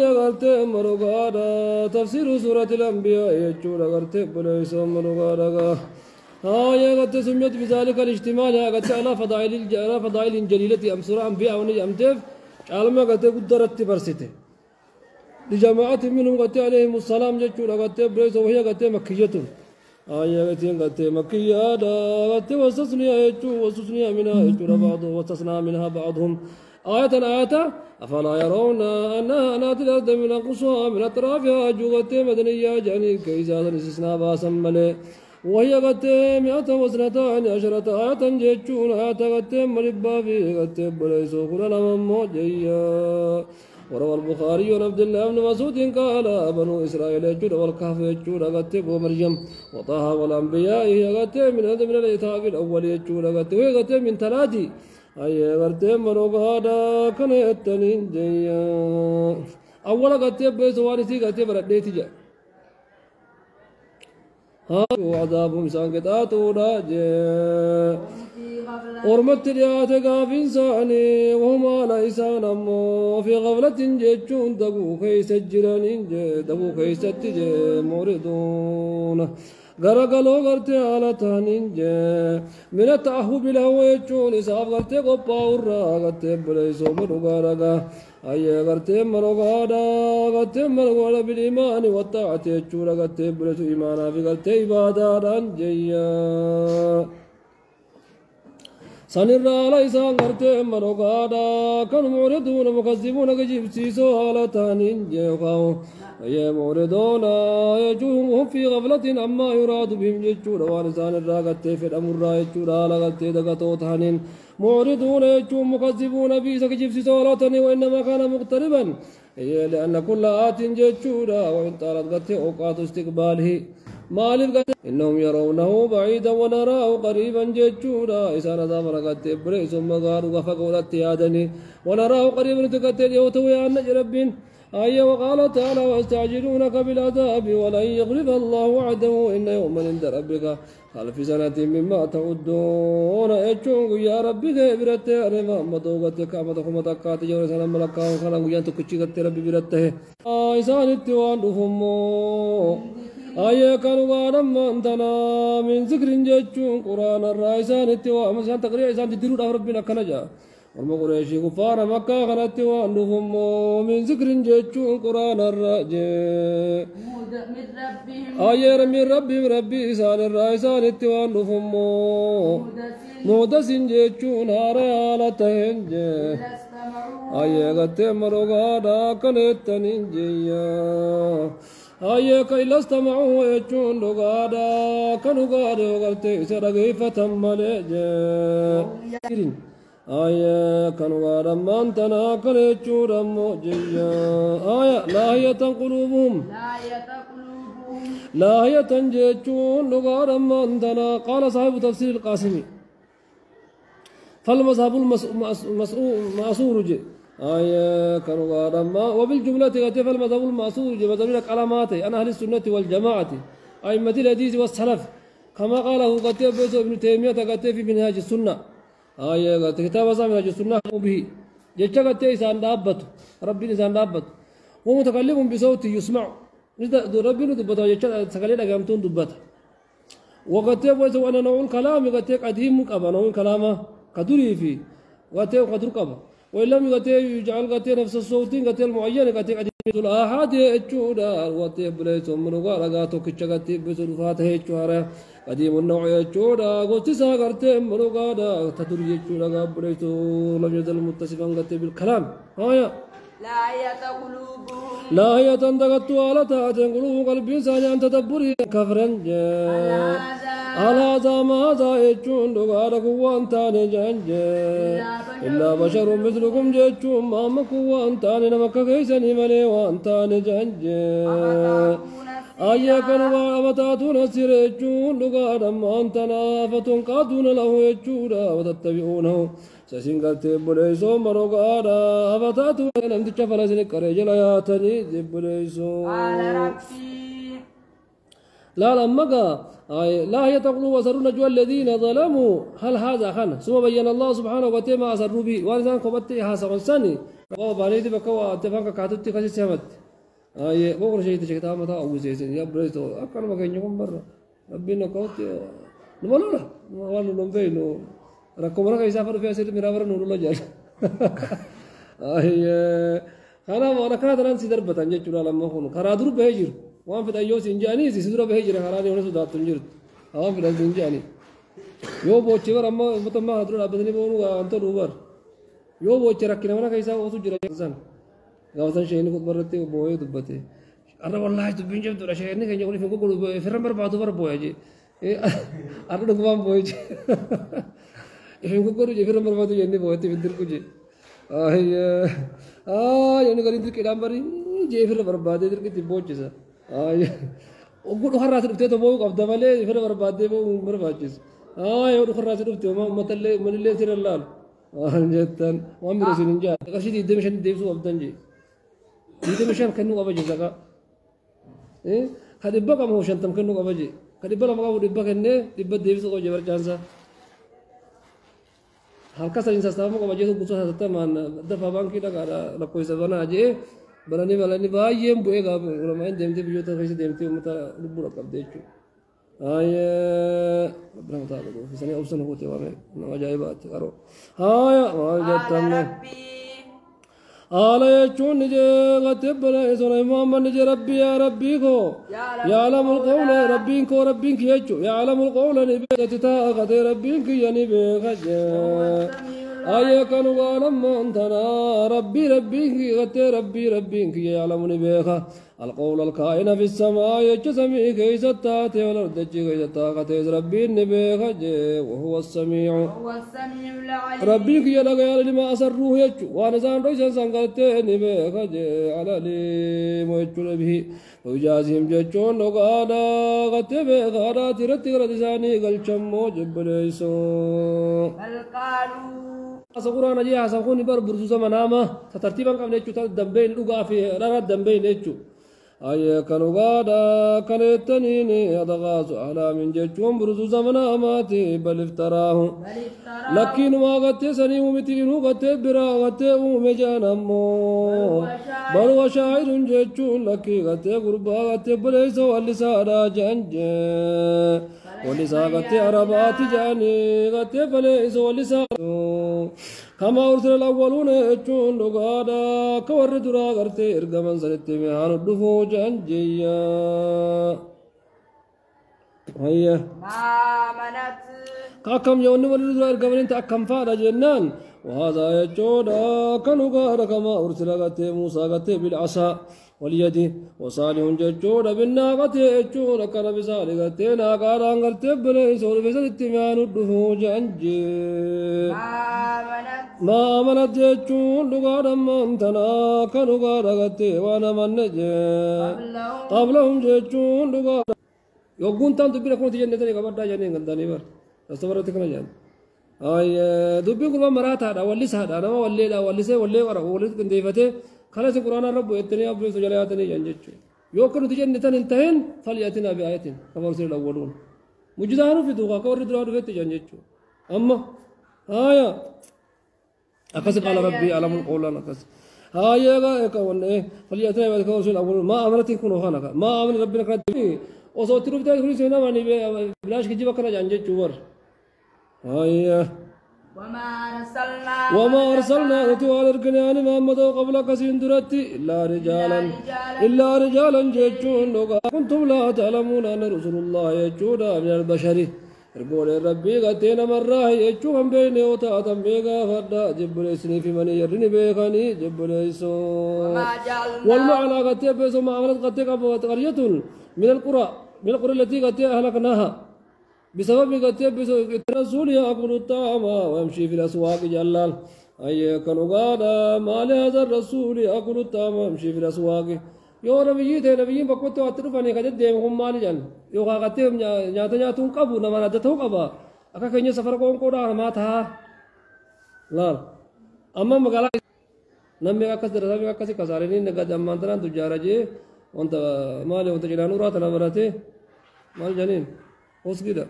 يا غرت مرغادا تفسير سورة الأنبياء يجول غرت بليس مرغادا يا غرت سميت بذلك الاجتماع يا غرت على فضائل جليلة أمسر أنبياء ونجمتف علما غرت قدرت برسته لجماعة منهم غرت عليهم السلام يجول غرت بليس وهي غرت مكية غرت مكية غرت وسسني يجول وسسني منها يجول بعضهم وسسنا منها بعضهم آية أفلا يرون أنها ناتي الأرض من أقصاها من أطرافها جوغت مدنية جاني كيزا استثناء باسم ملي وهي قد 112 آية جيتشون آية قد مربا في قد بليسو قلنا موجيا وروى البخاري عن عبد الله بن مسعود قال بنو إسرائيل يجود والكهف يجود قد ومريم وطه والأنبياء قد من الإتاق الأول يجود قد وقد من ثلاثي غرتي مروغادا كان يتنين جيا أولا غرتي بيسوانسي غرتي برديتي جا وعذاب مسان قطعتو راجي ورمت ريات غافين ساني وهما ليسان أمو في غفلة جيتشون دقو كيس الجرانين جي دقو كيس التجي موردون غرقلو غرتي على تانين جي من التأهب له يجون إساف غرتي قبا ورا غرتي بليسو مروغارغا غرتي مروغادا غرتي مروغادا بالإيمان والطاعة يجون غرتي بليسو إيمانا في غرتي إبادة جيا سنرى ليس غرتي مروغادا كانوا معرضون مكذبون كجيبسيسو على تانين جي يا موردون يجوهم في غفلة عما يراد بهم يجور وانسان الراغت في الأمر يجور على غت دغتو تهنين موردون يجوم مكذبون في سكجيب سولاتني وإنما كان مقتربا لأن كل آت يجور وإن طالت غت أوقات استقباله مالف غت إنهم يرونه بعيدا ونراه قريبا يجور إسان دامر غت بريس مغار وفقولت يادني ونراه قريبا تغت يوتوي عن ربين وقال تعالى ويستعجلونك بالعذاب ولن يغلب الله وعده إن يوما عند ربك ألف سنة مما تعدون يجون يا ربي برته أرما مدوغتك أمدكم تكات جور سلام ملكا وخلق يان تكشيكت ربي برته إسان التوان رفمو كانوا غارم أنتنا من ذكر جيتشون قرآن الرئيسان التوان مسان تقريع إسان تديرون ربنا كنجا والمقريشي كفار مكة خلت وأنهم من ذكر جيتشون قرآن الرجاء من ربي إسان الرئيسان التوانهم مودس جيتشون هارا تهنجي قد مرغادا كنتنين جيا كإلا استمعوا يجون لغادا كنغادا وقلت سرقي فتمالي كانوا غارما تناكل يجورا موجيا لاهية قلوبهم لاهية جيجون لغارما تنا قال صاحب تفسير القاسمي فالمذهب المأسور جي كانوا غارما وبالجملة غتف المذهب المأسور جي بدل كلمات أنا أهل السنة والجماعة أئمة الحديث والسلف كما قاله غتف ابن تيمية غتف في منهاج السنة كتاب سامي السنة به جتشكت إنسان دابت ربي إنسان دابت ومتكلم بصوت يسمع ربي ندبت جتشكت سكالي لقامتون دبت وقتب وسوى أنا نوع الكلام قتب قديم قبا نوع الكلام قدري فيه قتب قدر قبا وإن لم يجعل قتب نفس الصوت قتب المعين قتب قديم الآحاد يجودا قتب ليس من غارغاتو كتشكت بسلفاته يجوارا قديم النوع يجودا قلت ساقرت مرغادا تدري يجودا قبريتو لم يزل متصفا قتب بالكلام لا يتندقت على تاتين قلوب قلب إنسان أن تدبري كفرا على ذا ماذا يجون دقار قوان تاني جنجي إلا بشر مثلكم جيجون ماما قوان تاني نمكا كيساني ملي وان تاني جنجي كانوا أمتاتون سيريجون دقار أنتنا فتنقاتون له يجودا وتتبعونه سسنقلت بليسو مروغادا أفتاتون نمت شفلا سنك رجل ياتني بليسو لا لما لا يتقلوا وسروا نجوى الذين ظلموا هل هذا خان ثم بين الله سبحانه وتعالى ما أسروا به وأنسان قبته حاسقا سني oo baaleeti bakka waa tefaan kakkaatutti kasi seemat aye boqor sheeyte sheektaa mataa uwwiseesen yaa bireesto akkanuma keenya kun barra rabbiin akkautti numa lola waan nu beeynu rakkoo mana keessaa fadhu fi asirri miraa bara nu lola jaal aye kanaaf waan akkana tanaan si darbatan jechuudha lamma kun karaa dur bahee jiru waan fedhan yoo siin jedhanii si dura bahee jira karaa deemanii sodaattu hin jirtu waan fedhan siin jedhanii yoo boochee bara amma mootummaa dura dhaabbatanii boonuu gaawwantoo duubar yoo boochee rakkina mana keessaa ootu jira san gaafatan sheekni kutbarratti boo'ee dubbate arra wallaahi dubbiin jabduudha sheekni keenya kun ifin gurguru firran barbaadu bara boo'a jee arra dhugumaan boo'e jee ifin gurguru jee firran barbaadu jennee boo'etti ifin dirqu jee yoonni galiin dirqiidhaan bari jee firra barbaadee dirqitti boochisa ogguu dhukarraasi dhuftee toboo'uu qabda malee firra barbaaddee boo'uu barbaachisa yoo dhukarraasi dhufte uummatallee uummanillee sirra laalu waan jettan waan biroo siin hin jaalladhu qarshii 25 deebisuu qabdan jee 25 kennuu qaba jee zakaa ka dhibba qabu 50 kennuu qaba jee ka dhibba lama qabu dhibba kennee dhibba deebisuu qaba jee barcaansaa halka sadiin sassaabamuu qaba jee guutuu sassaabtamaan dafa baankii dhaqaadha lakkoofsa banaa jee balanii baay'een bu'ee gaafa ulamaan deemtee biyyoota keessa deemtee uummata lubbuu dhaqqabdee jechuudha. ربنا تعالى في سنة أوسن هو تمام عجائبات كارو ما جتنا على يجون نجى قتبنا إسرائيل محمد نجى ربي يا ربي كو يعلم القول ربي كو ربي كيجو يعلم القول نبي تتاقت ربي كي نبي خجا آية كانوا قالم أنتنا ربي كي ربي كي يعلم نبيها القول الكائن في السماء يجسمي كيس التاتي والأرض كيس التاقة ربي نبيها وهو السميع العليم ربي كي يلقى لما أسروه يجو وانا سان ريسان سانقلتي نبيها على لي ويجو به ويجازهم جيشون وقالا قتبه غادا ترتي غردساني قل شمو جبليسو بل قالوا سقرانا جي حسقوني بر برزوزا مناما سترتيبا قبل يجو دمبين لغا في رارا دمبين يجو أي كانوا غادا كانتنيني أدغاز على من جيشون برزوزا مناماتي بل افتراه لكن ما غتي سني ومتينو غتي برا غتي ومجانمو بل وشاعر جيشون لكي غتي غربا غتي بليسو واللسادا جنجي ولساقتي عربات جاني قتي فليس ولساقتي كما أرسل الأولون يجون لقادا كور درا قرتي إرقمان سنتي ميهان الدفو جانجيا هيا ما منت كاكم يوني ولد درا إرقمان انت أكم فادا جنان وهذا يجون كانوا قادا كما أرسل قتي موسى قتي بالعصا واليد وصالح ججود بالناقة يجون كان بصالح ناقارا قرتي بليس ولبسة اتميان الدفو جانجي ما منت يجون لقادا منتنا كانوا قادا قتي وانا من نجي قبلهم ججون لقادا يقول تانتو بينا كنت جنتني قبردا جانين قلداني بر استمرتكنا جان أي دبي قربان مرات هذا واللي سهد أنا واللي لا واللي سه واللي ورا واللي كنديفته خلاص القرآن رب يتني أبو سجلاتني ينجتشو يوكلوا تجنتن انتهين فليأتنا بآية كما رسل الأولون مجدانو في دوغا كور درادو في تجنجتشو أما آية أكس قال ربي علم القول أكس آية كون فليأتنا بآية كما رسل الأولون ما أمرت يكونوا خانك ما أمر ربنا كرتي وصوتي ربنا كل سنة ماني بلاش كجيبا كنا جنجتشو ور آية وما أرسلنا نتوالى الكنيان محمد قبلك سندرتي إلا رجالا جيتشون لغا كنتم لا تعلمون أن رسول الله يجون من البشر يقول ربي قتينا مرة يجون بيني وتعتم بيقا فردا جبريسني في من يرني بيقاني جبريسو والمعنى قتي بيسو ما عملت قتي قرية من القرى التي قتي أهلكناها بسبب كتب الرسول يأكل الطعام ويمشي في الأسواق جلال أي كانوا قال ما لهذا الرسول يأكل الطعام ويمشي في الأسواق يو نبيين بقوت واترفاني كجد ديمهم مال جن يو كاتب نياتون كابو نما ندته كابا أكا كني سفر كون كودا ما تها لا أما مقالة نمي أكاس دراسة أكاس كسارين نجد أمانتنا تجارة جي وانت مال وانت جلانورا تنامرته مال جنين وس كده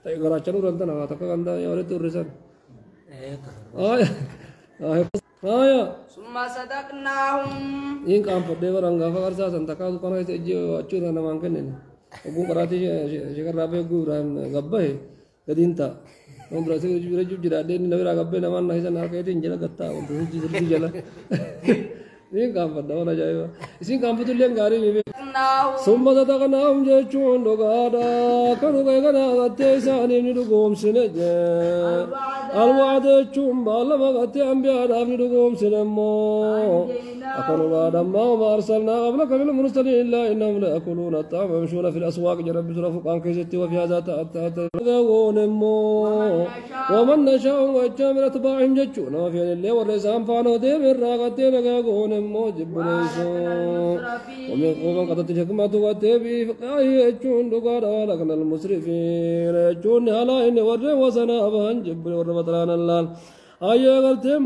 tapi garacanu ranta na kata kanda ya oleh tu resan ثم صدقناهم إن كان فدي ورانغا فقرسا سنتكاد كنا يتجي أشورا نمان كنن أقول كراتي شكر رابي أقول رام غبّه كدينتا هم براسي رجوع جرادين نبي راغبّه نمان نهي سنار كيتين جلا غتا وتوه جيسر جلا إن كان فدا ولا جايوا إسين كان فتولين غاري ميبي ثم صدقناهم جيشون دوغادا كانوا غيغنا غتيساني ندوغوم سنج الوعد جون بالما غتي أنبياء دام ندوغوم سنمو أكلوا بعد ما أرسلنا قبلك من المرسلين إلا إنهم ليأكلون الطعام ويمشون في الأسواق جرب بسرف عن كيستي وفي هذا تأتغونمو ومن نشاء وإجام أتباعهم جتشون وفي الليل والرسام فانو ديم الراغتين غاغونمو جبريسو ومن قوم قد الحكمة وتبي فقاهي يجون دقار ولكن المسرفين يجون على إن ور وسنا بهن جبر ور بطلان الله أيه قلتم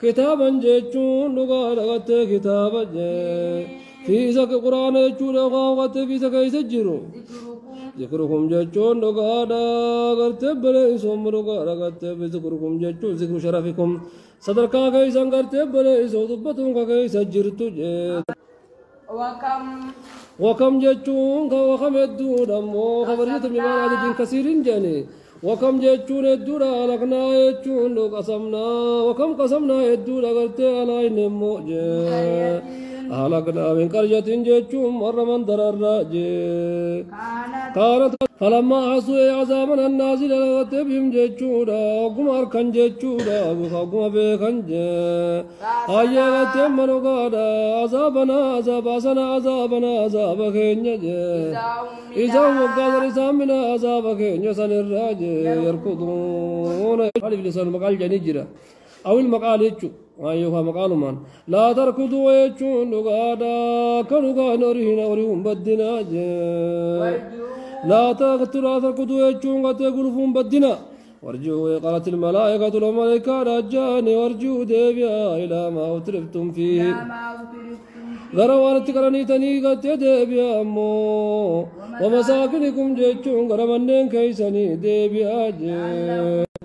كتابا جيجون دقار قلت كتابا في سك قرآن يجون قلت في سك يسجروا ذكركم جيجون دقار قلت بلي سوم دقار قلت بذكركم جيجون ذكر شرفكم صدر كاكيسان قلت بلي سوطبتون كاكيسا جرتو وكم جتون وكم يدون أمو خبرت بما عدد كثير جاني وكم جتون يدون لقنا يجون لو قسمنا وكم قسمنا يدون قلت على إنمو أهلكنا من قرية جتون مر من درر كانت فلما حسوا عذابنا النازل لغت بهم جتشودا وقم أركن جتشودا وقم بكن هيا غتمنوا قادا عذابنا عذابنا عذابنا عذاب كينيا إذا وقادر إسامنا عذاب كينيا سنراج يركضون ألف لسان مقال جنيجرا أو المقال يجو أيها مقال من لا تركضوا يجون قادا كانوا نورين وريهم بدنا لا تركضوا يجون قد يقولون بدنا وارجعوا قالت الملائكة الملائكة رجاني وارجعوا ديبيا إلى ما أترفتم فيه غروان تكرني تنيقت ديبيا أمو ومساكنكم جيتشون غرمانين كيساني ديبيا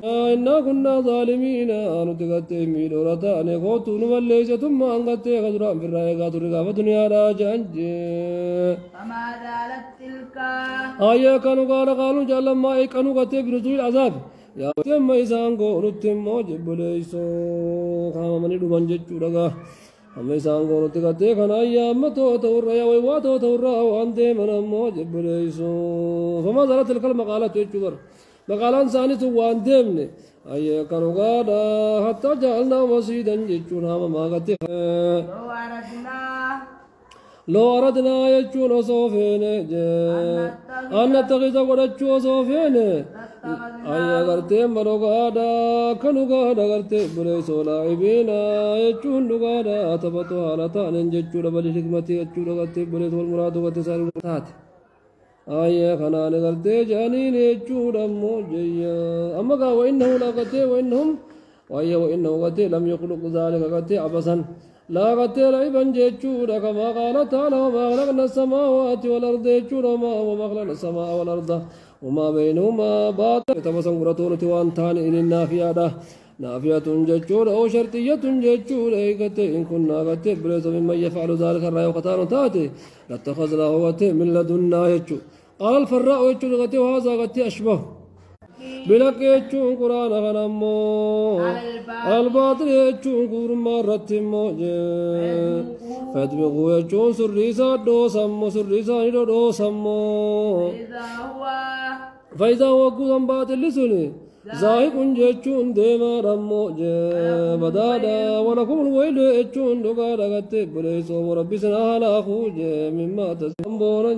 إنا كنا ظالمين نتقت ميلورتان قوتو نمليس ثم أنقت غدران في الرأيقات الرقافة دنيا راجان فما زالت تلك آية قالوا جعل ما كانوا قت بنزول العذاب يا تم إسان قولوا تم جبليسو خام من دوبان جتشو لغا أما إسان قولوا تقت كان أيام تورا يا ويواتو تورا وأنت من أمو جبليسو فما زالت تلك المقالة تجبر مقالان ثانية وان ديمني أيه كانوا قادا حتى جعلنا مسجدا جيتشون هما ما قد لو أردنا يجون صوفين أن نتخذ ورجو صوفين أيه قرتين برو قادا كانوا قادا قرتين بريسو لاعبين يجون قادا أتبطوا حالتان جيتشون بالحكمة يجون قرتين بريسو والمراد قرتين المراد آية خنان قرتي جانين يجود أمو جيا أما قا وإنه لا قتي وإنهم وآية وإنه قتي لم يخلق ذلك قتي عبسا لا قتي لعبا جيجود كما قال تعالى وما خلقنا السماوات والأرض يجود وما خلقنا السماء والأرض وما بينهما باطل تبسم قرطونة وانتان إن النافية نافية جيجود أو شرطية جيجود أي قتي إن كنا قتي بريس ممن يفعل ذلك الرأي وقتان تاتي لاتخذناه قتي من لدنا يجود قال الفراء يجون غتي وهذا غتي أشبه بلك يجون قرآن غنمو الباطل يجون قرآن مرة موجه فادمغوا يجون سريسا دو سمو سريسا دو سمو فإذا هو قرآن باطل لسني زاهق جيتشون ديما رمو بدادا ولكم الويل يجون دقادا قتب ليسو وربي سنها لا خوج مما تسنبونا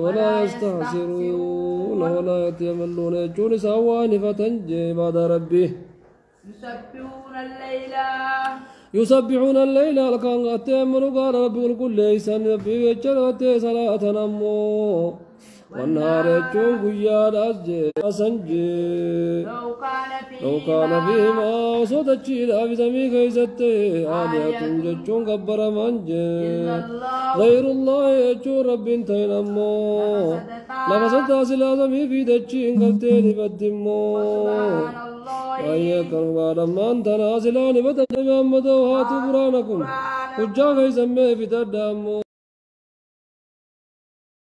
ولا يستحسرون ولا يتملون يجون سوان فتنج بعد ربي يسبحون الليل لكان قتب مرقار ربي الكل ليسان ربي ويجرات صلاة نمو والنهار يجون قياد أسنجي لو كان فيهما صوت الشيء في سمي كيست آلهة ججون قبر منجي غير الله يجون رب تينمو لفسد سلا سمي في دجين قلتين فدمو أيك الغالمان تنازلان فتجمع محمد وهاتوا برانكم حجا في سمي في تدامو